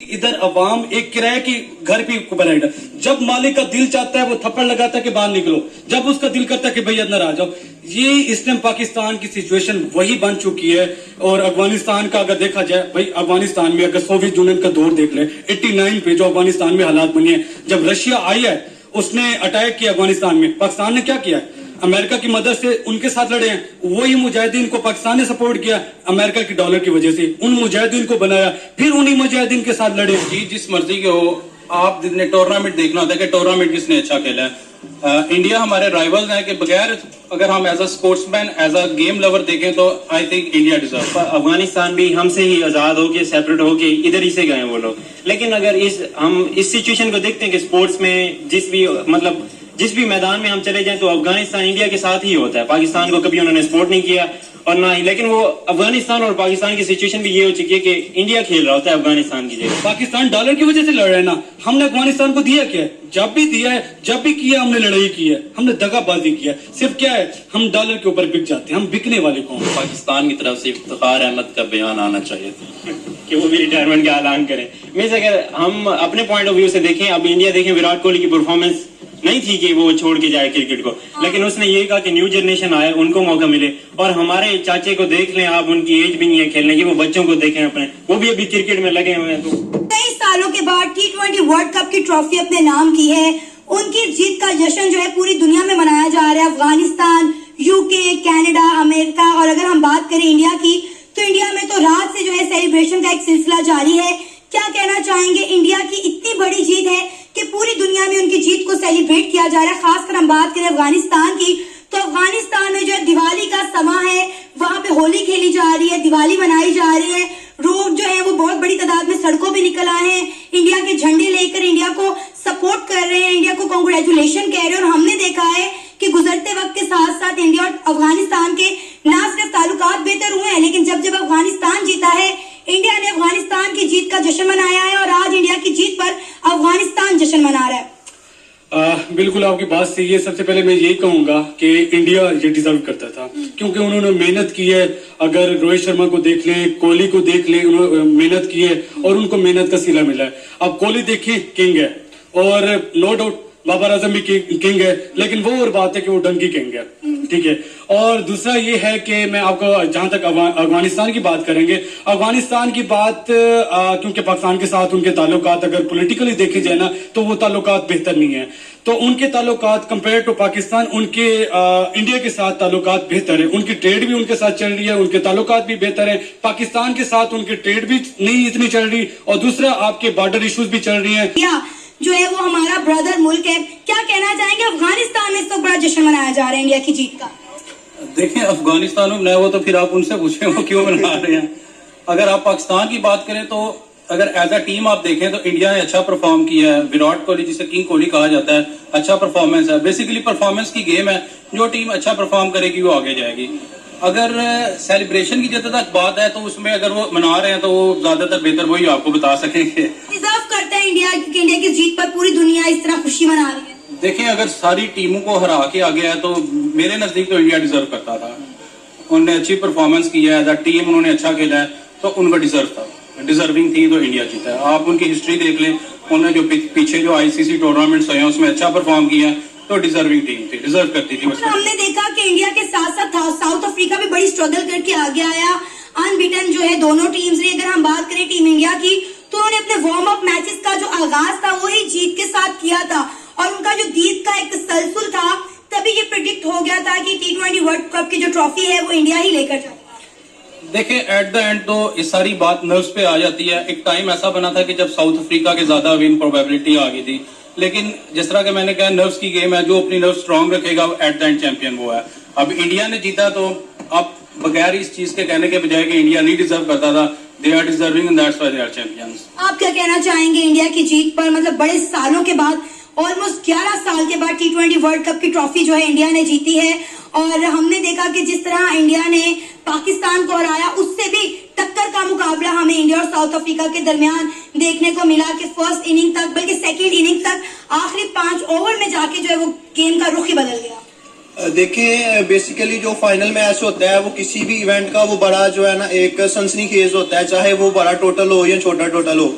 इधर अवाम एक किराए की घर पे बैठा, जब मालिक का दिल चाहता है वो थप्पड़ लगाता है कि बाहर निकलो, जब उसका दिल करता है कि भैया अंदर आ जाओ। ये इस टाइम पाकिस्तान की सिचुएशन वही बन चुकी है। और अफगानिस्तान का अगर देखा जाए, भाई अफगानिस्तान में अगर सोवियत यूनियन का दौर देख ले, 89 पे जो अफगानिस्तान में हालात बनी है, जब रशिया आई है उसने अटैक किया अफगानिस्तान में, पाकिस्तान ने क्या किया है, अमेरिका की मदद से उनके साथ लड़े हैं। वही मुजाहिदीन को पाकिस्तान ने सपोर्ट किया अमेरिका की डॉलर की वजह से, उन मुजाहिदीन को बनाया, फिर उन्हीं मुजाहिदीन के साथ लड़े। जी जिस मर्जी के हो, आप जितने टूर्नामेंट देखना होता है कि टूर्नामेंट किसने अच्छा खेला है। इंडिया हमारे राइवल्स हैं कि बगैर अगर हम as a sportsman as a game lover देखें तो I think India deserve. Afghanistan भी हमसे ही आजाद होके सेपरेट होके इधर ही से गए वो लोग। लेकिन अगर हम इस सिचुएशन को देखते हैं कि स्पोर्ट्स में जिस भी मैदान में हम चले जाएं तो अफगानिस्तान इंडिया के साथ ही होता है। पाकिस्तान को कभी उन्होंने सपोर्ट नहीं किया और ना ही, लेकिन वो अफगानिस्तान और पाकिस्तान की सिचुएशन भी ये हो चुकी है कि इंडिया खेल रहा होता है अफगानिस्तान की जगह। पाकिस्तान डॉलर की वजह से लड़ रहा है ना, हमने अफगानिस्तान को दिया क्या है? जब भी दिया है, जब भी किया हमने लड़ाई की है, हमने दगाबाजी किया है। सिर्फ क्या है, हम डॉलर के ऊपर बिक जाते हैं, हम बिकने वाले कौन? पाकिस्तान की तरफ से इफ्तिखार अहमद का बयान आना चाहिए था कि वो भी रिटायरमेंट का ऐलान करें। मींस अगर हम अपने पॉइंट ऑफ व्यू से देखें, अब इंडिया देखें, विराट कोहली की परफॉर्मेंस नहीं थी कि वो छोड़ के जाए क्रिकेट को, लेकिन उसने ये कहा कि न्यू जनरेशन आए, उनको मौका मिले। और हमारे चाचे को देख लें आप, उनकी एज भी नहीं है खेलने की, वो बच्चों को देखें अपने, वो भी अभी क्रिकेट में लगे हुए हैं। तो कई सालों के बाद T20 वर्ल्ड कप की ट्रॉफी अपने नाम की है। उनकी जीत का जश्न जो है पूरी दुनिया में मनाया जा रहा है। अफगानिस्तान, यूके, कनाडा, अमेरिका, और अगर हम बात करें इंडिया की, तो इंडिया में तो रात से जो है सेलिब्रेशन का एक सिलसिला जारी है। क्या कहना चाहेंगे, इंडिया की इतनी बड़ी जीत है कि पूरी दुनिया में उनकी जीत को सेलिब्रेट किया जा रहा है। खासकर हम बात करें अफगानिस्तान की, तो अफगानिस्तान में जो है दिवाली का समा है, वहाँ पे होली खेली जा रही है, दिवाली मनाई जा रही है। लोग जो है वो बहुत बड़ी तादाद में सड़कों पे निकल आए हैं, इंडिया के झंडे लेकर इंडिया को सपोर्ट कर रहे हैं, इंडिया को कांग्रेचुलेशन कह रहे हैं। और हमने देखा है कि गुजरते वक्त के साथ साथ इंडिया और अफगानिस्तान के ना सिर्फ ताल्लुकात बेहतर हुए हैं, लेकिन जब अफगानिस्तान जीता है, इंडिया ने अफगानिस्तान की जीत का जश्न मनाया है, और आज इंडिया की जीत पर अफगानिस्तान जश्न मना रहा है। बिल्कुल आपकी बात सही है। सबसे पहले मैं यही कहूंगा कि इंडिया ये डिजर्व करता था, क्योंकि उन्होंने मेहनत की है। अगर रोहित शर्मा को देख लें, कोहली को देख लें, उन्होंने मेहनत की है और उनको मेहनत का सिला मिला है। अब कोहली देखिए किंग है, और नो डाउट बाबर आजम भी किंग है, लेकिन वो और बात है कि वो डंकी किंग है, ठीक है। और दूसरा ये है कि मैं आपको, जहां तक अफगानिस्तान की बात करेंगे, अफगानिस्तान की बात, क्योंकि पाकिस्तान के साथ उनके ताल्लुकात अगर पॉलिटिकली देखे जाए ना, तो वो ताल्लुकात बेहतर नहीं है। तो उनके ताल्लुकात कंपेयर टू पाकिस्तान, उनके इंडिया के साथ ताल्लुकात बेहतर है। उनकी ट्रेड भी उनके साथ चल रही है, उनके ताल्लुकात भी बेहतर है। पाकिस्तान के साथ उनकी ट्रेड भी नहीं इतनी चल रही, और दूसरा आपके बॉर्डर इश्यूज भी चल रही है। जो है वो हमारा ब्रदर मुल्क है। क्या कहना चाहेंगे, अफगानिस्तान में इस वक्त बड़ा जश्न मनाया जा रहा है इंडिया की जीत का? देखें, अफगानिस्तान में वो तो फिर आप उनसे पूछें वो क्यों मना रहे हैं। अगर आप पाकिस्तान की बात करें तो अगर एज अ टीम आप देखें तो इंडिया ने अच्छा परफॉर्म किया है। विराट कोहली, जिसे किंग कोहली कहा जाता है, अच्छा परफॉर्मेंस है। बेसिकली परफॉर्मेंस की गेम है, जो टीम अच्छा परफॉर्म करेगी वो आगे जाएगी। अगर सेलिब्रेशन की जब तक बात है तो उसमें अगर वो मना रहे हैं तो वो ज्यादातर बेहतर वही आपको बता सकेंगे। डिजर्व करता है इंडिया की जीत पर पूरी दुनिया इस तरह खुशी मना रही है। देखें, अगर सारी टीमों को हरा के आ गया है तो मेरे नजदीक तो इंडिया डिजर्व करता था। उन्होंने अच्छी परफॉर्मेंस की है, एज अ टीम उन्होंने अच्छा खेला है, तो उनका डिजर्व था, डिजर्विंग थी, तो इंडिया जीता है। आप उनकी हिस्ट्री देख लें, उन्होंने जो पीछे जो ICC टूर्नामेंट्स हुए हैं उसमें अच्छा परफॉर्म किया, तो डिजर्विंग टीम थी, डिजर्व करती थी। हमने देखा कि इंडिया के साथ साथ साउथ अफ्रीका भी बड़ी स्ट्रगल करके आगे आया। अनबीटन जो है दोनों टीम्स रही। अगर हम बात करें टीम इंडिया की, तो उन्होंने अपने वार्म अप मैचेस का जो आगाज था वही जीत के साथ किया था, और उनका जो जीत का एक तसलसल था, तभी ये प्रेडिक्ट हो गया था कि T20 वर्ल्ड कप की जो ट्रॉफी है वो इंडिया ही लेकर जाएगा। देखें, एट द एंड तो इस सारी बात नर्व्स पे आ जाती है। एक टाइम ऐसा बना था कि जब साउथ अफ्रीका के ज्यादा विन प्रोबेबिलिटी आ गई थी, लेकिन जिस तरह के मैंने कहा, नर्व्स की गेम है, जो अपनी नर्व स्ट्रांग रखेगा एट द एंड चैंपियन वो है। अब इंडिया ने जीता, तो अब बगैर इस चीज के कहने के बजाय कि इंडिया नहीं डिजर्व करता था, they are deserving and that's why they are champions. आप क्या कहना चाहेंगे इंडिया की जीत पर? मतलब बड़े सालों के बाद, ऑलमोस्ट 11 साल के बाद T20 वर्ल्ड कप की ट्रॉफी जो है इंडिया ने जीती है, और हमने देखा कि जिस तरह इंडिया ने पाकिस्तान को हराया, उससे भी टक्कर का मुकाबला हमें इंडिया और साउथ अफ्रीका के दरमियान देखने को मिला कि फर्स्ट इनिंग तक, बल्कि सेकेंड इनिंग तक, आखिरी 5 ओवर में जाके जो है वो गेम का रुख ही बदल गया। دیکھیں بیسیکلی جو فائنل میچ ہوتا ہے وہ کسی بھی ایونٹ کا وہ بڑا جو ہے نا ایک سنسنی خیز ہوتا ہے, چاہے وہ بڑا ٹوٹل ہو یا چھوٹا ٹوٹل ہو.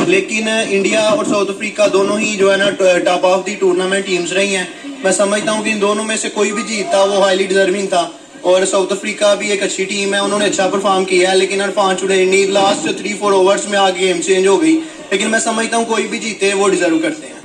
لیکن انڈیا اور ساؤتھ افریقہ دونوں ہی جو ہے نا top of the tournament teams رہی ہیں. میں سمجھتا ہوں کہ ان دونوں میں سے کوئی بھی جیتا وہ ہائیلی ڈیزرونگ تھا. اور ساؤتھ افریقہ بھی ایک اچھی ٹیم ہے, انہوں نے اچھا پرفارم کیا ہے, لیکن انفارچونیٹلی لاسٹ 3-4 اوورز میں آگے گیم چینج ہو گئی. لیکن میں سمجھتا ہوں کوئی بھی جیتے وہ ڈیزرو کرتے ہیں.